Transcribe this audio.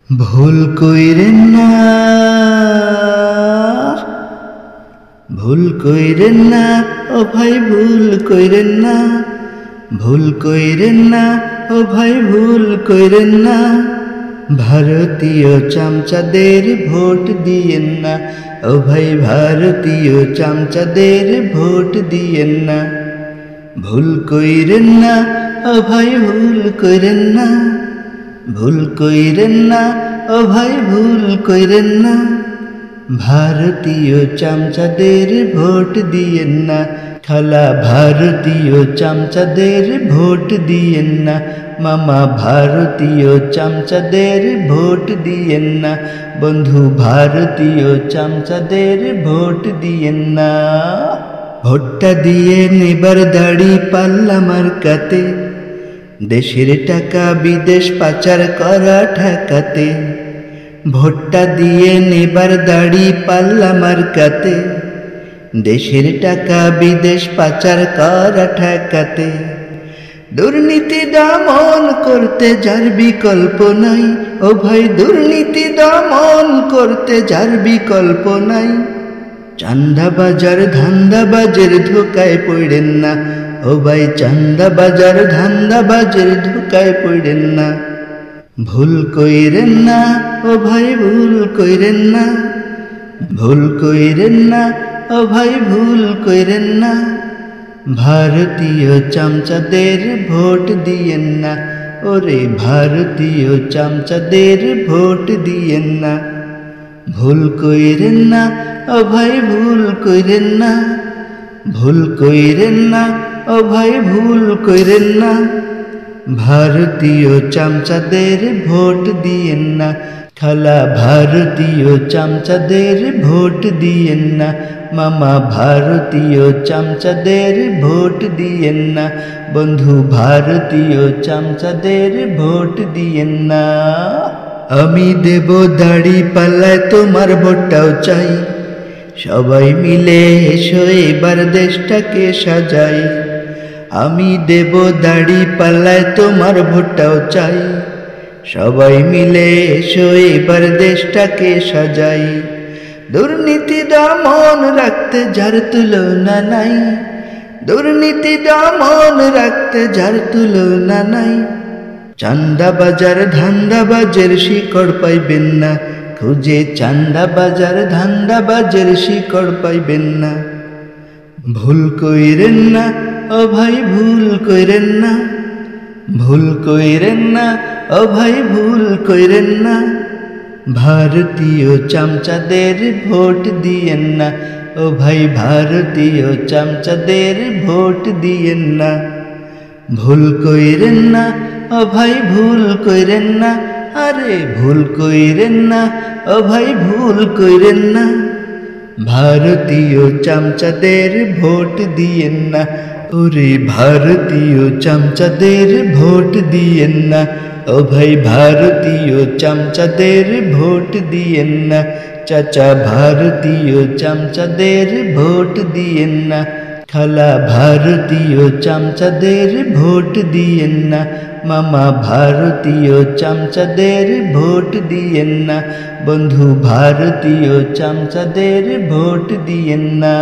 ভুল কইরেন না, ভুল কইরেন না, ও ভাই ভুল কইরেন না, ভুল কইরেন না, ও ভাই ভুল কইরেন না। ভারতীয় চামচাদের ভোট দিয়েন না, ও ভাই ভারতীয় চামচাদের ভোট দিয়েন না। ভুল কইরেন না, ও ভাই ভুল কইরেন না, ভুল কইরেন না, ও ভাই ভুল কইরেন না। ভারতীয় চামচাদের ভোট দিয়েন না, খালা ভারতীয় চামচাদের ভোট দিয়েন না। মামা ভারতীয় চামচাদের ভোট দিয়েন না, বন্ধু ভারতীয় চামচাদের ভোট দিয়েন না। ভোটটা দিয়ে নেবার দাড়ি পাল্লা মার্কাতে, দেশের টাকা বিদেশ পাচার করা ঠেকাতে। ভোটটা দিয়ে নেবার দাড়ি পাল্লা মার্কাতে, দেশের টাকা বিদেশ পাচার করা ঠেকাতে। দুর্নীতি দমন করতে যার বিকল্প নাই, ও ভাই দুর্নীতি দমন করতে যার বিকল্প নাই। চাঁদাবাজার ধান্দাবাজের ধোকায় পড়েন না, ও ভাই চাঁদাবাজার ধান্দাবাজের ধোকায় পড়েন না। ভুল কইরেন না, ও ভাই ভুল কইরেন না, ভুল কইরেন না, ও ভাই ভুল কইরেন না। ভারতীয় চামচাদের ভোট দিয়েন না, ওরে ভারতীয় চামচাদের ভোট দিয়েন না। ভুল কইরেন না, ও ভাই ভুল কইরেন না, ভুল কইরেন না, ও ভাই ভুল কইরেন না। ভারতীয় চামচাদের ভোট দিয়েন না, খালা ভারতীয় চামচাদের ভোট দিয়েন না। মামা ভারতীয় চামচাদের ভোট দিয়েন না, বন্ধু ভারতীয় চামচাদের ভোট দিয়েন না। আমি দেব দাড়ি পাল্লায় তোমার ভোটটাও চাই, সবাই মিলে এসো এবার দেশটাকে সাজাই। আমি দেব দাড়ি পাল্লায় তোমার ভোটটাও চাই, সবাই মিলে এসো এবার দেশটাকে সাজাই। দুর্নীতি দমন রাখতে যার তুলনা নাই, দুর্নীতি দমন রাখতে যার তুলনা নাই। চাঁদাবাজার ধান্দাবাজের শিকড় পাইবেন না, খুঁজে চাঁদাবাজার ধান্দাবাজের শিকড় পাইবেন না। ভুল কইরেন না, ও ভাই ভুল কইরেন না, ভুল কইরেন না, ও ভাই ভুল কইরেন না। ভারতীয় চামচাদের ভোট দিয়েন না, ও ভাই ভারতীয় চামচাদের ভোট দিয়েন না। ভুল কইরেন না, ও ভাই ভুল কইরেন না, আরে ভুল কইরেন না, ও ভাই ভুল কইরেন না। ভারতীয় চামচাদের ভোট দিয়েন না, ওরে ভারতীয় চামচাদের ভোট দিয়েন না, ও ভাই ভারতীয় চামচাদের ভোট দিয়েন না। চাচা ভারতীয় চামচাদের ভোট দিয়েন না, খালা ভারতীয় চামচাদের ভোট দিয়েন না। মামা ভারতীয় চামচাদের ভোট দিয়েন না, বন্ধু ভারতীয় চামচাদের ভোট দিয়েন না।